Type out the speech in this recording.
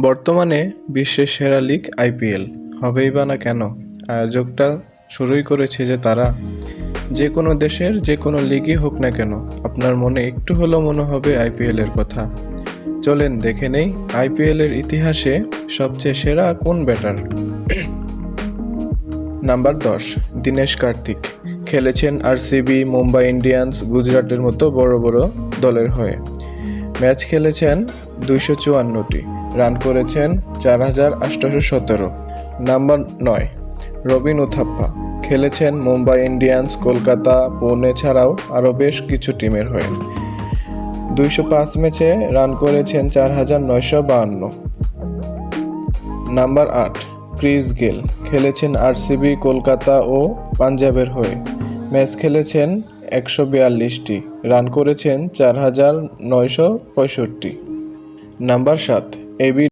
বর্তমানে বিশ্বের সেরা লিগ আইপিএল হবেই বা না কেন? আয়োজকটা শুরুই করেছে যে তারা। যে কোনো দেশের যে কোনো লিগই হোক না কেন, আপনার মনে একটু হলেও মনে হবে আইপিএলের কথা। চলেন দেখে নেই আইপিএলের ইতিহাসে সবচেয়ে সেরা কোন ব্যাটার। নাম্বার 10, দীনেশ কার্তিক। খেলেছেন আরসিবি, মুম্বাই ইন্ডিয়ান্স, গুজরাটের মতো বড় বড় দলের হয়ে। ম্যাচ খেলেছেন 254টি, রান করেছেন 4817। নাম্বার 9, রবিন উথাপ্পা। খেলেছেন মুম্বাই ইন্ডিয়ান্স, কলকাতা, পুনে ছাড়াও আরও বেশ কিছু টিমের হয়ে। 205 ম্যাচে রান করেছেন 4952। Number 8, Chris Gayle. খেলেছেন আরসিবি, কলকাতা ও পাঞ্জাবের হয়ে। ম্যাচ খেলেছেন 142টি, রান করেছেন 4965। Number 7, AB